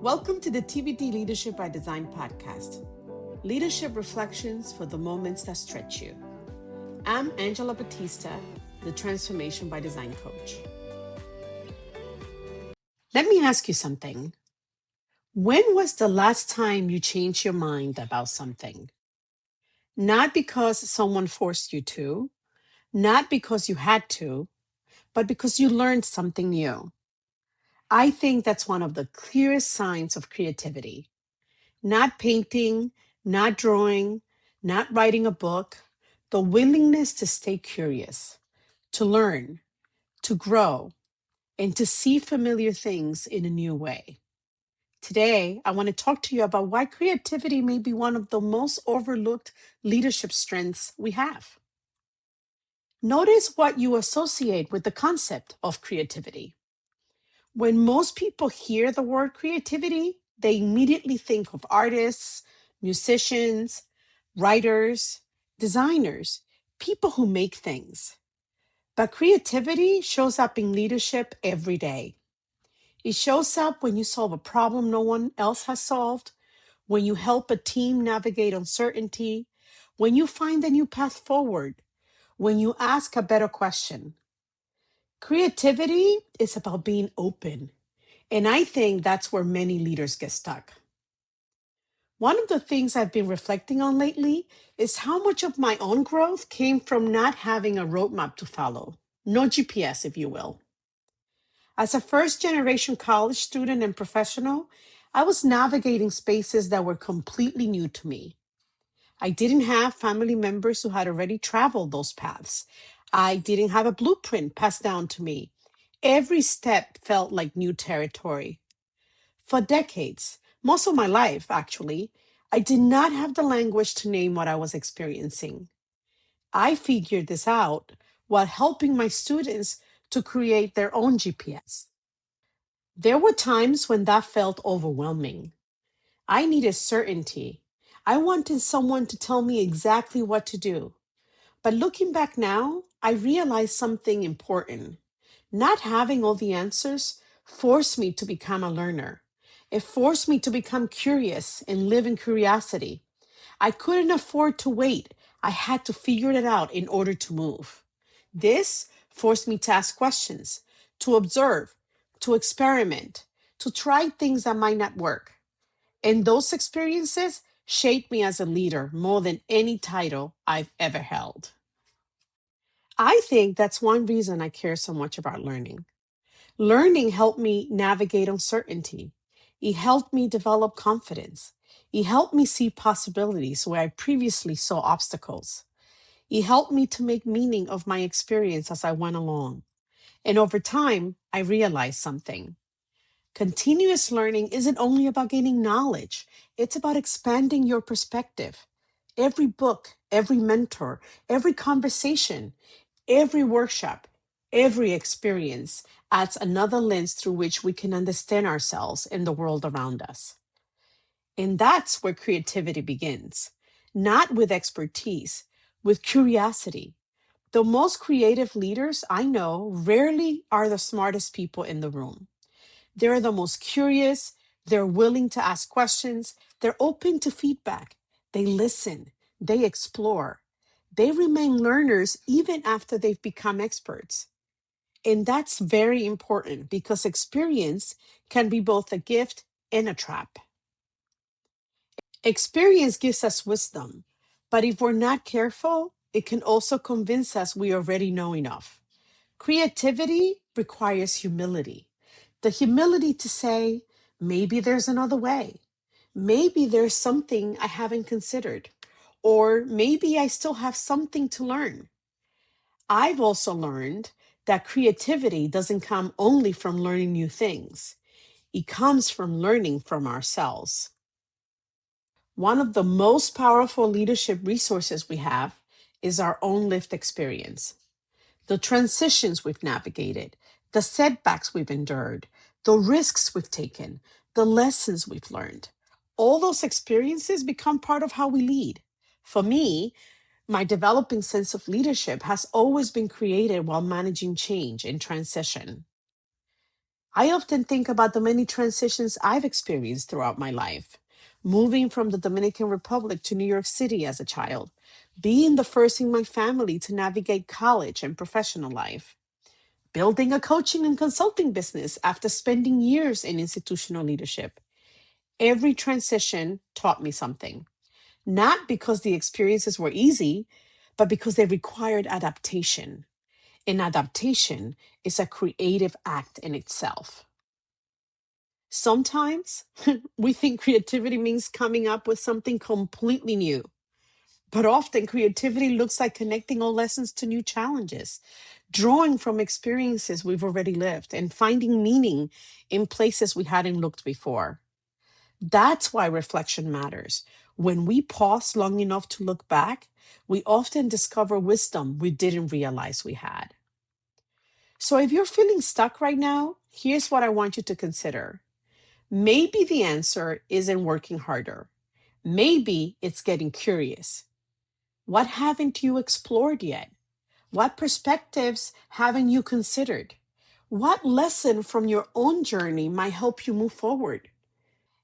Welcome to the TBD Leadership by Design podcast, leadership reflections for the moments that stretch you. I'm DrAngelaBatista, the Transformation by Design coach. Let me ask you something. When was the last time you changed your mind about something? Not because someone forced you to, not because you had to, but because you learned something new. I think that's one of the clearest signs of creativity. Not painting, not drawing, not writing a book, the willingness to stay curious, to learn, to grow, and to see familiar things in a new way. Today, I want to talk to you about why creativity may be one of the most overlooked leadership strengths we have. Notice what you associate with the concept of creativity. When most people hear the word creativity, they immediately think of artists, musicians, writers, designers, people who make things. But creativity shows up in leadership every day. It shows up when you solve a problem no one else has solved, when you help a team navigate uncertainty, when you find a new path forward, when you ask a better question. Creativity is about being open. And I think that's where many leaders get stuck. One of the things I've been reflecting on lately is how much of my own growth came from not having a roadmap to follow. No GPS, if you will. As a first generation college student and professional, I was navigating spaces that were completely new to me. I didn't have family members who had already traveled those paths. I didn't have a blueprint passed down to me. Every step felt like new territory. For decades, most of my life actually, I did not have the language to name what I was experiencing. I figured this out while helping my students to create their own GPS. There were times when that felt overwhelming. I needed certainty. I wanted someone to tell me exactly what to do. But looking back now, I realized something important. Not having all the answers forced me to become a learner. It forced me to become curious and live in curiosity. I couldn't afford to wait. I had to figure it out in order to move. This forced me to ask questions, to observe, to experiment, to try things that might not work. And those experiences shaped me as a leader more than any title I've ever held. I think that's one reason I care so much about learning. Learning helped me navigate uncertainty. It helped me develop confidence. It helped me see possibilities where I previously saw obstacles. It helped me to make meaning of my experience as I went along. And over time, I realized something. Continuous learning isn't only about gaining knowledge, it's about expanding your perspective. Every book, every mentor, every conversation, every workshop, every experience adds another lens through which we can understand ourselves and the world around us. And that's where creativity begins, not with expertise, with curiosity. The most creative leaders I know rarely are the smartest people in the room. They're the most curious, they're willing to ask questions, they're open to feedback, they listen, they explore. They remain learners even after they've become experts. And that's very important because experience can be both a gift and a trap. Experience gives us wisdom, but if we're not careful, it can also convince us we already know enough. Creativity requires humility. The humility to say, maybe there's another way. Maybe there's something I haven't considered. Or maybe I still have something to learn. I've also learned that creativity doesn't come only from learning new things. It comes from learning from ourselves. One of the most powerful leadership resources we have is our own lived experience. The transitions we've navigated, the setbacks we've endured, the risks we've taken, the lessons we've learned. All those experiences become part of how we lead. For me, my developing sense of leadership has always been created while managing change and transition. I often think about the many transitions I've experienced throughout my life. Moving from the Dominican Republic to New York City as a child, being the first in my family to navigate college and professional life, building a coaching and consulting business after spending years in institutional leadership. Every transition taught me something, not because the experiences were easy, but because they required adaptation. And adaptation is a creative act in itself. Sometimes we think creativity means coming up with something completely new, but often creativity looks like connecting old lessons to new challenges, drawing from experiences we've already lived, and finding meaning in places we hadn't looked before. That's why reflection matters. When we pause long enough to look back, we often discover wisdom we didn't realize we had. So if you're feeling stuck right now, here's what I want you to consider. Maybe the answer isn't working harder. Maybe it's getting curious. What haven't you explored yet? What perspectives haven't you considered? What lesson from your own journey might help you move forward?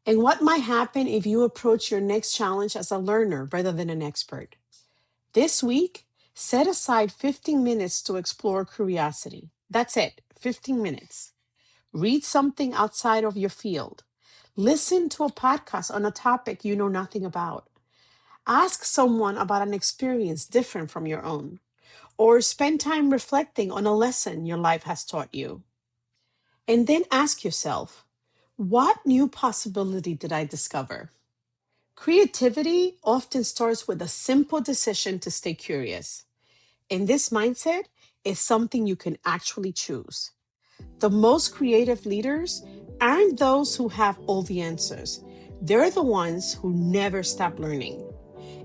And what might happen if you approach your next challenge as a learner rather than an expert? This week, set aside 15 minutes to explore curiosity. That's it, 15 minutes. Read something outside of your field. Listen to a podcast on a topic you know nothing about. Ask someone about an experience different from your own. Or spend time reflecting on a lesson your life has taught you. And then ask yourself, what new possibility did I discover? Creativity often starts with a simple decision to stay curious. And this mindset is something you can actually choose. The most creative leaders aren't those who have all the answers. They're the ones who never stop learning.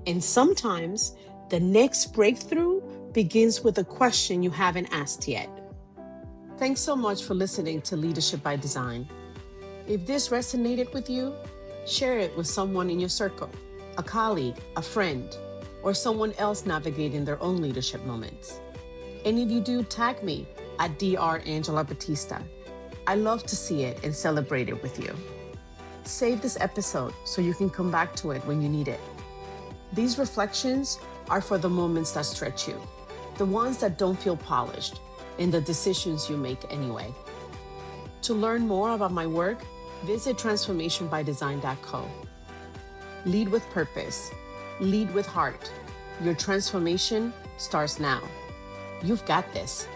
And sometimes the next breakthrough begins with a question you haven't asked yet. Thanks so much for listening to Leadership by Design. If this resonated with you, share it with someone in your circle, a colleague, a friend, or someone else navigating their own leadership moments. And if you do, tag me at DrAngelaBatista. I love to see it and celebrate it with you. Save this episode so you can come back to it when you need it. These reflections are for the moments that stretch you, the ones that don't feel polished, and the decisions you make anyway. To learn more about my work, visit transformationbydesign.co. Lead with purpose. Lead with heart. Your transformation starts now. You've got this.